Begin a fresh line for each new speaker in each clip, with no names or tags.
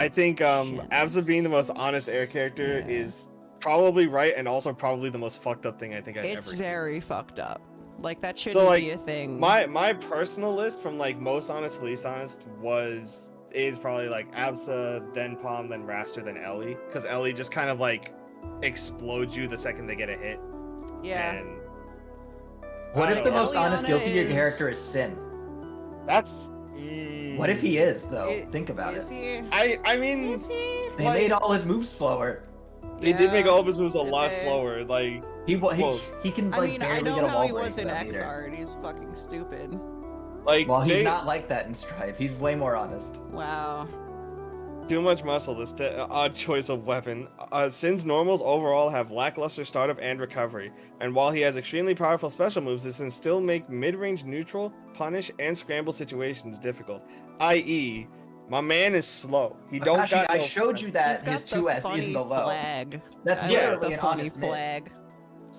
I think Abza being the most honest air character is probably right, and also probably the most fucked up thing I think I've ever seen.
It's very fucked up. Like, that shouldn't be a thing.
My personal list from like most honest, least honest is probably like Absa, then Pomme, then Raster, then Ellie, because Ellie just kind of like explodes you the second they get a hit.
Yeah.
And
what if the most
Eliana
honest guilty gear character is Sin?
That's.
What if he is though? Think about it.
He?
I mean,
Is he?
They made all his moves slower.
They did make all of his moves a lot slower. Like
he can like barely get a wall
I know how he
break
was in
though, either.
XR, and he's fucking stupid.
Like,
well, he's not like that in Strive. He's way more honest.
Wow.
Too much muscle. This odd choice of weapon. Sin's normals overall have lackluster startup and recovery, and while he has extremely powerful special moves, this can still make mid-range neutral, punish, and scramble situations difficult. I.e., my man is slow. He don't got.
I showed you that his 2S is the low.
Flag.
That's literally an honest
flag.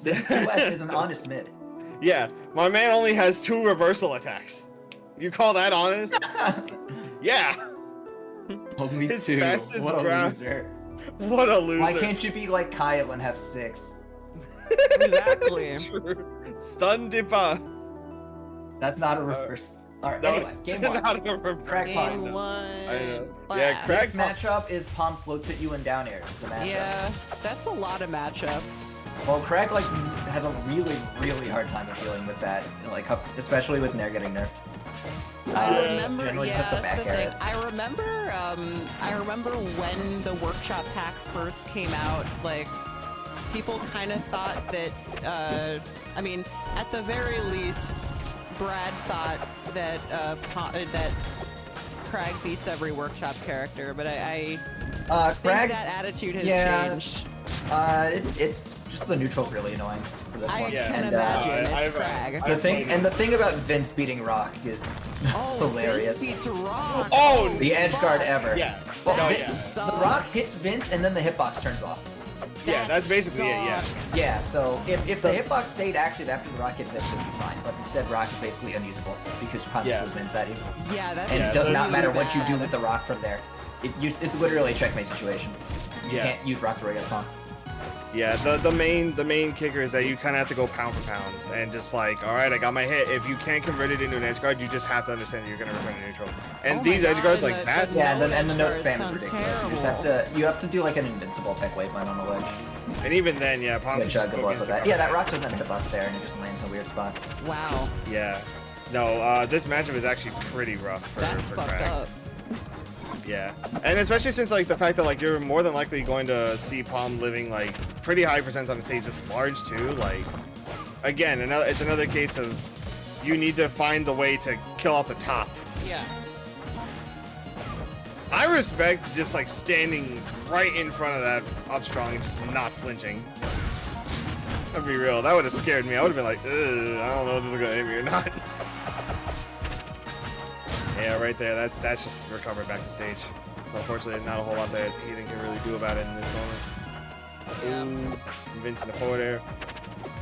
Mid. His 2S is an honest mid.
Yeah, my man only has 2 reversal attacks. You call that honest? Yeah.
Only
His
2.
fastest
What a
ground.
loser.
What a loser.
Why can't you be like Kyle and have 6?
Exactly.
Stun Dippa.
That's not a reverse. Alright,
No,
anyway, game 1.
not a reverse.
Kragg Pomme.
Game 1.
I know.
Blast.
Yeah,
This
Kragg
matchup is Pomme floats at you and down airs. The matchup.
Yeah, that's a lot of matchups.
Well, Kragg like has a really hard time of dealing with that, like especially with Nair getting nerfed.
I remember,
generally
yeah,
puts the
that's the
back
thing.
air.
I remember when the workshop pack first came out, like, people kind of thought that, I mean, at the very least, Brad thought that, that Kragg beats every workshop character, but I think that attitude has changed.
It's just the neutral's really annoying for this one.
I can imagine it's Kragg.
The thing about Vince beating Rock is hilarious.
Vince beats Rock.
Oh,
the edge guard ever.
Yeah.
Well,
The
Rock hits Vince and then the hitbox turns off.
Yeah, that's basically it, yeah.
Yeah, so if the hitbox stayed active after the Rock hit Vince, it would be fine. But instead, Rock is basically unusable because punishes Vince at you.
Yeah, that's
And it does not matter what you
bad.
do with the Rock from there. It's literally a checkmate situation. You can't use Rock for against Pomme.
Yeah, the main kicker is that you kind of have to go pound for pound and just like, all right, I got my hit. If you can't convert it into an edge guard, you just have to understand that you're gonna return a neutral. And these edge guards like that.
Yeah, and the note spam is ridiculous. You have to do like an invincible tech wave line on the ledge.
And even then, yeah, Pomme
good luck with that. Yeah, that Rock doesn't have a hitbox there, and it just lands in a weird spot.
Wow.
Yeah. No, this matchup is actually pretty rough for
fucked
Kragg.
up.
Yeah, and especially since like the fact that like you're more than likely going to see Pomme living like pretty high percents on the stage, just large too. Like, again, it's another case of you need to find the way to kill off the top.
Yeah.
I respect just like standing right in front of that up strong and just not flinching. That'd be real. That would have scared me. I would have been like, ugh, I don't know if this is gonna hit me or not. Yeah, right there. That's just recovered back to stage. Unfortunately, not a whole lot that Heathen can really do about it in this moment. Ooh, Vince in the forward air.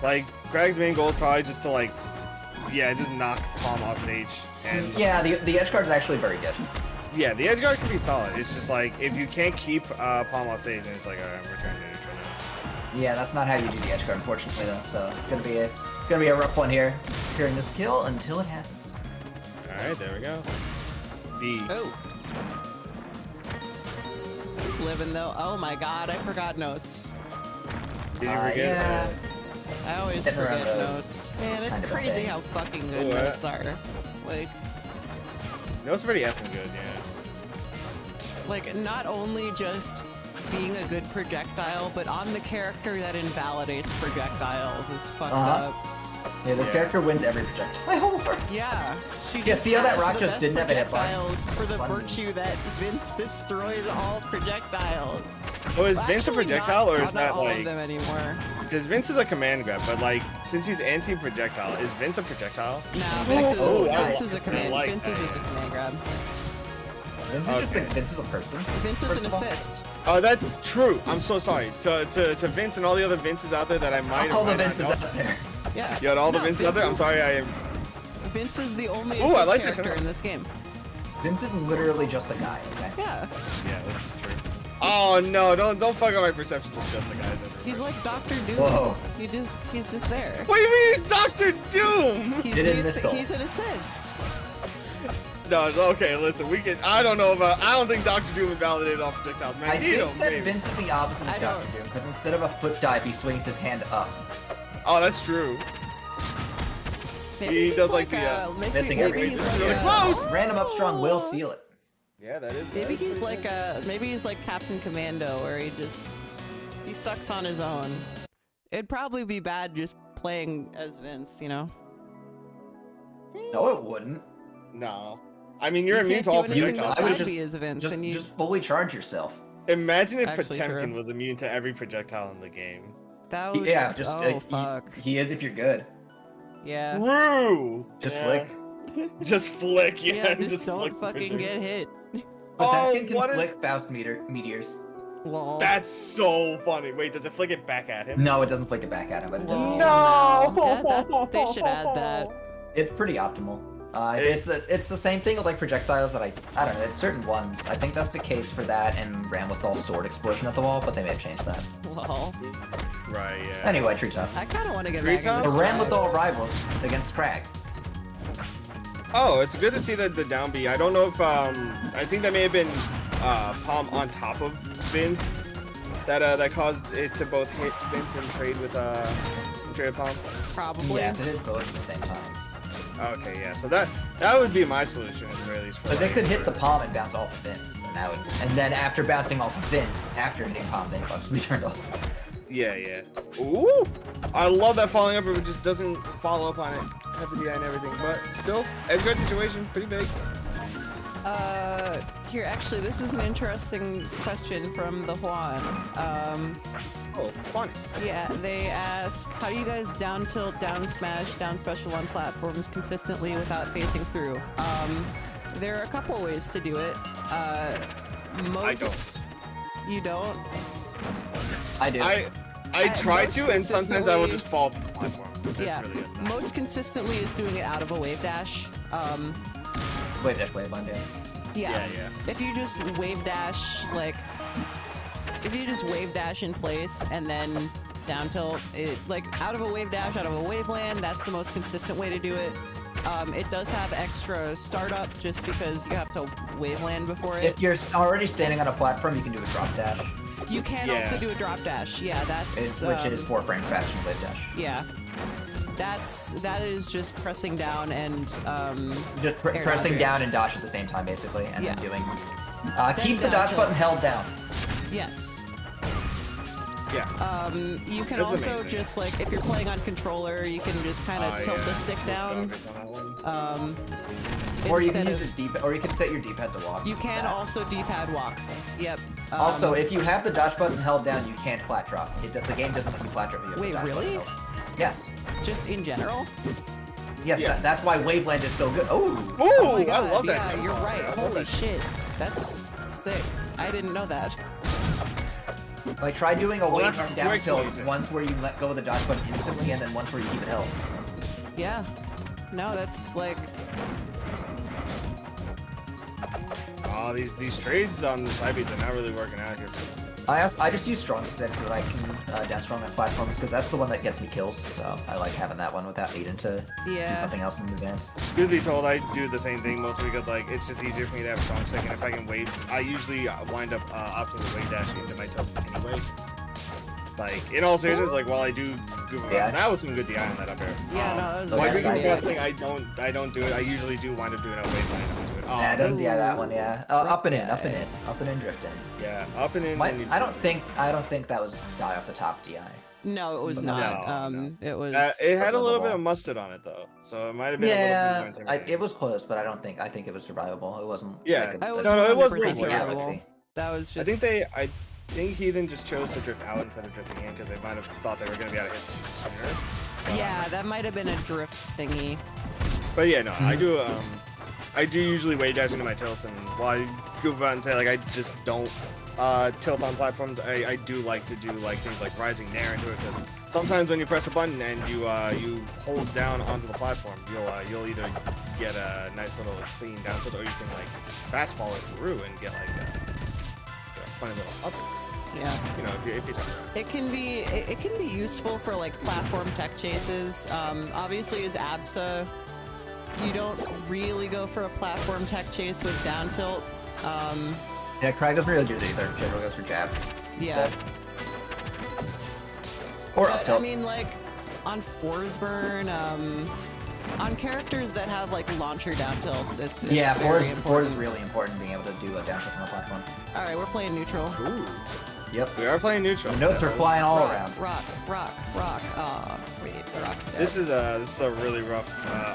Like, Kragg's main goal is probably just to like, yeah, just knock Pomme off stage. And
yeah, the edge guard is actually very good.
Yeah, the edge guard can be solid. It's just like if you can't keep Pomme off stage, then it's like, alright, I'm returning to neutral now.
Yeah, that's not how you do the edge guard, unfortunately, though. So it's gonna be a rough one here. Securing this kill until it happens.
Alright, there we go. B.
Oh. He's living though. Oh my god, I forgot notes.
Did you forget?
Yeah.
I always
Hitting around
forget
those
notes. Man,
is
it's
kind of a
crazy
thing.
how fucking good notes are. Like,
Notes pretty effing good, yeah.
like not only just being a good projectile, but on the character that invalidates projectiles is fucked up.
Yeah, this character wins every projectile.
Yeah, she
Yeah, see how that
has
Rock
the
just
best
didn't have a hitbox?
projectiles for the
Funny.
virtue that Vince destroys all projectiles.
Oh, is Vince a
Actually,
projectile or is
not
that
all
like?
of them anymore?
Because Vince is a command grab, but like since he's anti-projectile, is Vince a projectile?
No, Vince is a
I
command.
like
Vince is
that.
just a command grab.
Vince is a person.
Vince is
first
an
of all.
assist.
Oh, that's true. I'm so sorry to Vince and all the other Vinces out there that I might.
All the
might not
Vinces
know.
out there.
Yeah.
You had all the
No,
Vinces out there. I'm sorry. I am.
Vince is the only
Ooh, I
assist
like this
character
one.
in this game.
Vince is literally just a guy, okay?
Yeah.
Yeah, that's true. Oh no! Don't fuck up my perceptions of just the guys. Everywhere.
He's like Doctor Doom.
Whoa.
He's just there.
What do you mean he's Doctor Doom?
He's an assist.
No, okay, listen, I don't think Doctor Doom invalidated off projectiles, man.
I think that
maybe.
Vince is the opposite of Doctor Doom, because instead of a foot dive, he swings his hand up.
Oh, that's true.
Maybe
he does like the
missing
maybe
everything.
he's
really
like
close.
Random up strong will seal it.
Yeah, that is.
Maybe he's like Captain Commando, where he sucks on his own. It'd probably be bad just playing as Vince, you know?
No, it wouldn't.
No. I mean, you're immune
can't
to all
do anything
projectiles.
but
I would
zombie as Vince, and you
just fully charge yourself.
Imagine if
Actually
Potemkin
true.
was immune to every projectile in the game.
that would
Yeah, just
fuck.
He is if you're good.
Yeah.
Woo!
Just
Yeah.
flick.
Just flick, yeah.
Yeah, just don't
flick
fucking get hit.
Potemkin can
what
flick Faust meteors.
Lol.
That's so funny. Wait, does it flick it back at him?
No, it doesn't flick it back at him, but it does.
Lol.
No!
They should add that.
It's pretty optimal. It's the same thing with like projectiles that I don't know. It's certain ones. I think that's the case for that and Ramlethal sword explosion at the wall, but they may have changed that.
Lol.
Right, yeah.
Anyway, tree top.
I kind of want to get
Three
back into
times?
The
Kragg.
Ramlethal rivals against Kragg.
Oh, it's good to see that the down B. I don't know if I think that may have been Pomme on top of Vince that caused it to both hit Vince and trade with Pomme.
Probably.
Yeah, if it is both at the same time.
Okay, yeah. So that would be my solution at the very least.
Because they could hit the Pomme and bounce off of Vince, and then after bouncing off of Vince, after hitting Pomme, then Bugs be turned off.
Yeah, yeah. Ooh! I love that falling up, but it just doesn't follow up on it. Have the DI and everything, but still, edge guard situation, pretty big.
Here, actually, this is an interesting question from the Juan.
Oh, fun.
Yeah, they ask, how do you guys down tilt, down smash, down special on platforms consistently without facing through? There are a couple ways to do it. Most... You don't?
I do.
I try
most
to, and sometimes I will
consistently-
just fall to the platform. That's
Yeah,
really it.
most consistently is doing it out of a wave dash.
Wave dash, wave line,
Yeah.
Yeah.
If you just wave dash, like, if you just wave dash in place and then down tilt, like, out of a wave dash, out of a wave land, that's the most consistent way to do it. It does have extra startup just because you have to wave land before it.
If you're already standing on a platform, you can do a drop dash,
You can also do a drop dash. Yeah, that's...
which is 4 frames faster than wave dash.
Yeah. That is just pressing down and,
Just
air
pressing
dodge.
down and dodge at the same time, basically, and
Yeah.
then doing... keep the
down
dodge
tilt.
button held down.
Yes.
Yeah.
You can
That's
also
amazing.
just, like, if you're playing on controller, you can just kind of tilt the stick down.
Or you
instead
can use
of-
the D-pad, or you can set your D-pad to walk.
You can
That.
also D-pad walk. Yep.
Also, if you have the dodge button held down, you can't plat drop. The game doesn't let you plat drop. If you have
Wait,
the dodge
really?
button held. Yes.
just in general.
Yes,
Yeah.
that's why Waveland is so good. Oh!
Ooh,
Oh my
I
God,
love that.
Yeah,
game.
you're right.
I love
Holy
that.
shit. That's sick. I didn't know that.
Like, try doing a
Well,
wave
that's
arm down
great
tilt
music.
once where you let go of the dodge button instantly, and then once where you keep it held.
Yeah. No, that's like...
Oh, these trades on the side beats are not really working out here.
I just use strong sticks so that I can down strong on platforms, because that's the one that gets me kills, so I like having that one without needing to do
Yeah.
something else in advance.
Truth be told, I do the same thing mostly because like it's just easier for me to have a strong stick, and if I can wave, I usually wind up opting the wave dashing into my tilt anyway. Like in all seriousness, like while I do goof around,
Yeah.
that was some good DI on that up air.
Yeah, no, that was
Okay,
While
so
doing
yeah.
that thing, I don't do it. I usually do wind up doing a wave line onto it.
Yeah, it doesn't DI that one, yeah. Up and in,
Okay.
up and in, up and in, drift in.
Yeah, up and in.
My,
and you-
I don't think that was die off the top DI.
No, it was
No,
not.
no.
It was...
It had a little bit
survivable.
of mustard on it though, so it might have been. a
Yeah,
little bit more intimidating.
it was close, but I think it was survivable. It wasn't.
Yeah.
like
I was
No, it was
100%
crazy
survivable.
galaxy.
That was just...
I think Heathen just chose to drift out instead of drifting in because they might have thought they were going to be able to hit some sooner.
Yeah, that might have been a drift thingy.
But yeah, no, I do I do usually wave dash into my tilts, and while I goof out and say like I just don't tilt on platforms, I do like to do like things like rising nair into it, because sometimes when you press a button and you hold down onto the platform, you'll either get a nice little clean down tilt, or you can like fast fall it through and get like a funny little up.
Yeah.
You know, if you
it can be useful for like platform tech chases. Obviously, as Absa, you don't really go for a platform tech chase with down tilt.
Yeah, Kragg doesn't really do it either. Generally goes for jab.
Yeah.
Instead. Or up tilt.
I mean, like on Forsburn, on characters that have like launcher down tilts, it's
yeah,
very
Four is really important, being able to do a down tilt on the platform.
All right, we're playing neutral.
Ooh.
Yep.
We are playing neutral.
The notes are flying all around.
Rock. Oh, wait, the rock's dead.
This is a really rough.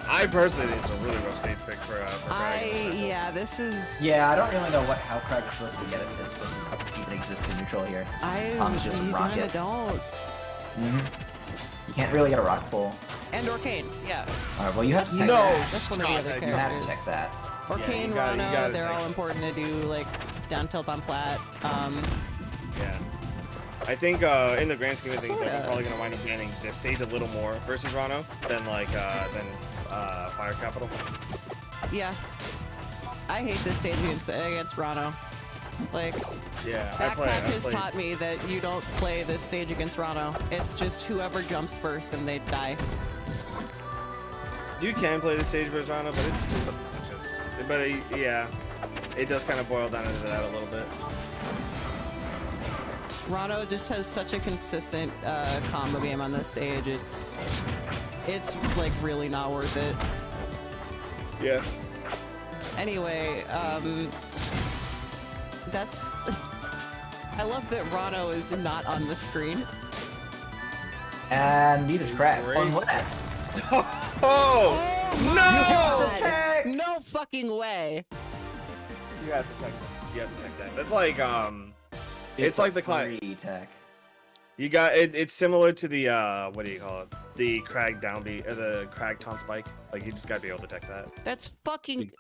I personally think it's a really rough stage pick for Kragg.
Yeah, this is.
Yeah, I don't really know how Kragg is supposed to get it. It's supposed to even exist in neutral here. Pomme's just
you
rocket.
kinda don't.
You can't really get a rock pull.
And Orcane, yeah.
Alright, well you have to tech
No,
that.
That's one of the other
shot,
You have
characters.
to tech that.
Orcane,
you gotta
Rano, they're
tech
all
it.
important to do like down tilt on plat.
Yeah. I think in the grand scheme of things,
Sorta.
I'm probably gonna wind up banning this stage a little more versus Rano than like Fire Capital.
Yeah. I hate this stage against Rano. Like,
Yeah, I
Backpack has
play.
taught me that you don't play this stage against Rano. It's just whoever jumps first and they die.
You can play this stage versus Rano, but it's just obnoxious. But yeah, it does kind of boil down into that a little bit.
Rano just has such a consistent combo game on this stage. It's like really not worth it.
Yeah.
Anyway, that's. I love that Rano is not on the screen.
And neither's Kragg.
Great.
Unless
Oh no!
God. No fucking way.
You have to tech that. You have to tech that. That's like it's like the client.
free tech.
You got it. It's similar to the what do you call it? The Kragg downbeat, or the Kragg taunt spike. Like you just gotta be able to tech that.
That's fucking.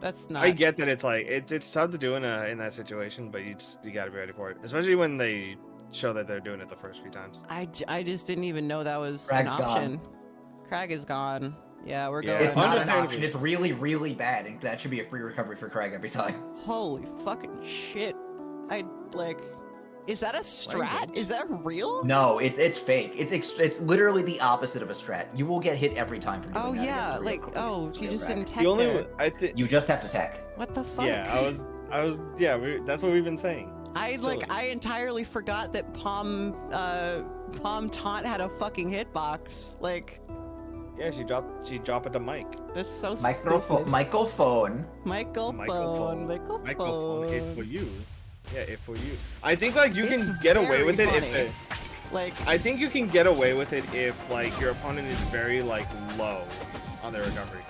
That's not.
I get that it's like it's tough to do in that situation, but you gotta be ready for it, especially when they show that they're doing it the first few times.
I just didn't even know that was
Kragg's
an option. Kragg is gone. Yeah, we're
Yeah,
going.
It's not an
Understandable.
option. It's really, really bad, and that should be a free recovery for Kragg every time.
Holy fucking shit! Is that a strat? Is that real?
No, it's fake. It's literally the opposite of a strat. You will get hit every time for doing
Oh
that.
yeah,
It's
like
real. It's
you
real
just
Kragg.
didn't tech
The only
there.
I think
You just have to tech.
What the fuck?
yeah, I was yeah. That's what we've been saying. Silly.
I entirely forgot that Pomme taunt had a fucking hitbox. Like
Yeah, she dropped it to Mike.
that's so
Microphone.
stupid.
Microphone.
Microphone.
It's for you. Yeah, it's for you. I think like you
It's
can get away
very
with it
funny.
if
Like
I think you can get away with it if like your opponent is very like low on their recovery.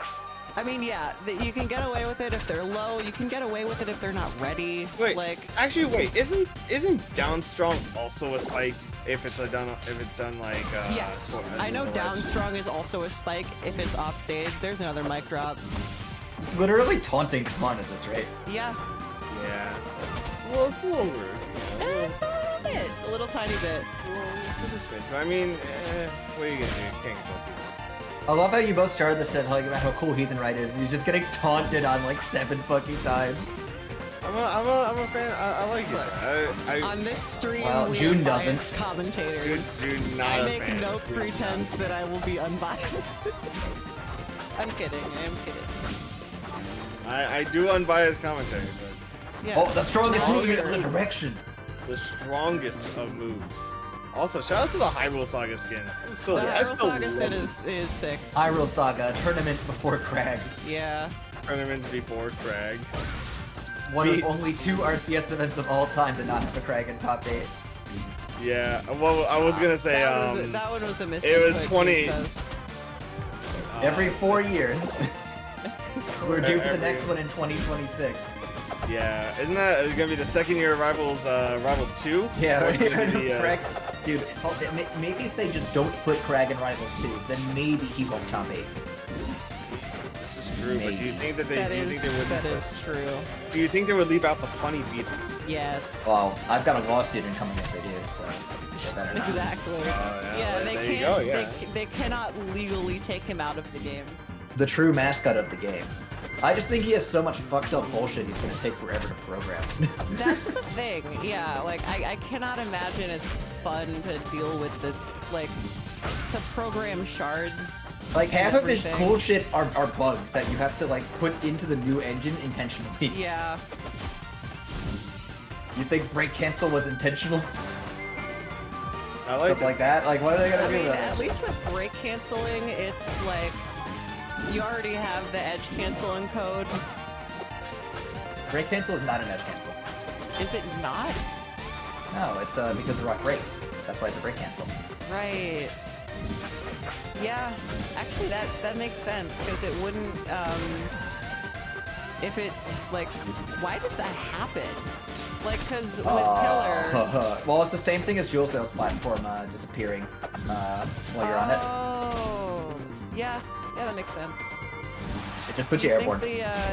I mean, yeah, you can get away with it if they're low. You can get away with it if they're not ready.
Wait,
like
actually, wait, isn't down strong also a spike if it's done like
yes,
for-
I know down strong is also a spike if it's off stage. There's another mic drop.
Literally taunting to taunt at this rate.
Yeah,
Yeah, it's a little rude.
it's a little bit, a little tiny bit.
Just a smidge. I mean, what are you gonna do? You can't control people.
I love how you both started this set talking about how cool HeathenRite is. You're just getting taunted on like 7 fucking times.
I'm a fan. I like it.
On this stream,
Well,
we
June
are
doesn't.
biased commentators.
Dude, not
I
a
make
fan.
no pretense that I will be unbiased. I'm kidding. I'm kidding.
I do unbiased commentary, but
Yeah.
Oh, the strongest move in the
Stronger.
direction.
the strongest of moves. Also, shout out to the Hyrule Saga skin. It's still,
The
I
Hyrule
still
Saga
love
set
it.
is sick.
Hyrule Saga, tournament before Kragg.
Yeah.
Tournaments before Kragg.
One of
Me-
only 2 RCS events of all time to not have a Kragg in top 8.
Yeah. Well, I was gonna say
that one was a mistake.
it was
like
20
Kate says.
Every 4 years. We're due for the
Every-
next one in 2026.
Yeah, isn't that gonna be the second year of Rivals 2?
Yeah,
Or is it gonna be,
Kragg. Dude, maybe if they just don't put Kragg in Rivals 2, then maybe he won't top 8.
This is true, but do you think that they?
That
do you
is
think they would?
that is true.
Do you think they would leave out the funny beat?
Yes.
Well, I've got a law student coming if they do, so they better not.
Exactly. Yeah, they
there
can't.
you go, yeah.
They cannot legally take him out of the game.
The true mascot of the game. I just think he has so much fucked up bullshit he's gonna take forever to program.
That's the thing. Yeah, like I cannot imagine it's fun to deal with the like to program shards.
Like half of his
everything.
cool shit are bugs that you have to like put into the new engine intentionally.
Yeah.
You think break cancel was intentional?
I like
Stuff
it.
like that? Like what are they gonna
I
do
mean,
with
at
it?
least with break canceling, it's like you already have the edge canceling code.
Break cancel is not an edge cancel.
Is it not?
No, it's because the rock breaks. That's why it's a break cancel.
Right. Yeah. Actually, that makes sense because it wouldn't. If it like, why does that happen? Like, because with Pillar.
Well, it's the same thing as Jewel Sales platform disappearing while you're on it.
Oh. Yeah. Yeah, that makes sense.
It just puts you
Do
airborne.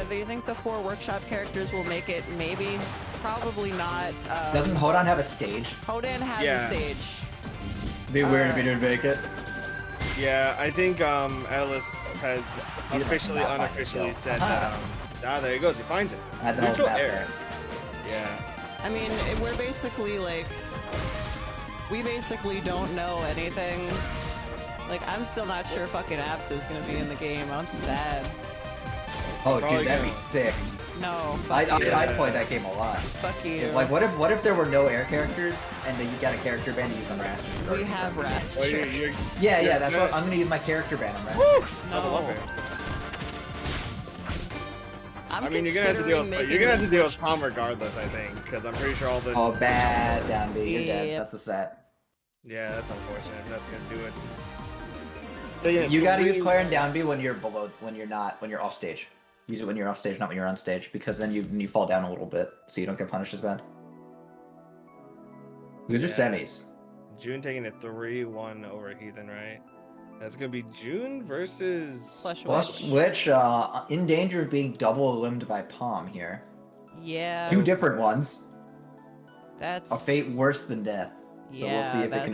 you think the 4 workshop characters will make it? Maybe. Probably not.
Doesn't Hodan have a stage?
Hodan has
Yeah.
a stage.
Be weird if he didn't make it.
Yeah, I think Atlas has
He's
officially,
not finding
unofficially
skill.
said that. There he goes. He finds it.
I had the whole
Neutral
map
air.
there.
Yeah.
I mean, we're basically like, we basically don't know anything. Like, I'm still not sure fucking Apps is gonna be in the game. I'm sad.
Oh,
Probably
dude, that'd be
gonna-
sick.
No, fuck you.
I'd play that game a lot.
Fuck you.
Like, what if there were no air characters and then you got a character ban to use on Raster?
We have rats.
Well,
Yeah, that's
you're
what I'm gonna use my character ban on Raster.
Woo!
No.
Level up here.
I'm
I mean, you're gonna have to deal
considering
with you're gonna have to
making
deal
a
with Pomme regardless, I think, because I'm pretty sure all the
Oh, bad down B. You're dead.
Yep.
That's the set.
yeah, that's unfortunate. That's gonna do it. So, yeah,
You gotta use
three-
Clairen down B when you're off stage. Use it when you're off stage, not when you're on stage, because then you fall down a little bit, so you don't get punished as bad. These are
Yeah.
semis.
June taking a 3-1 over HeathenRite. That's gonna be June versus.
Flesh
Plus,
Witch.
which in danger of being double limbed by Pomme here.
Yeah.
Two different ones.
That's
A fate worse than death. So we'll see if it can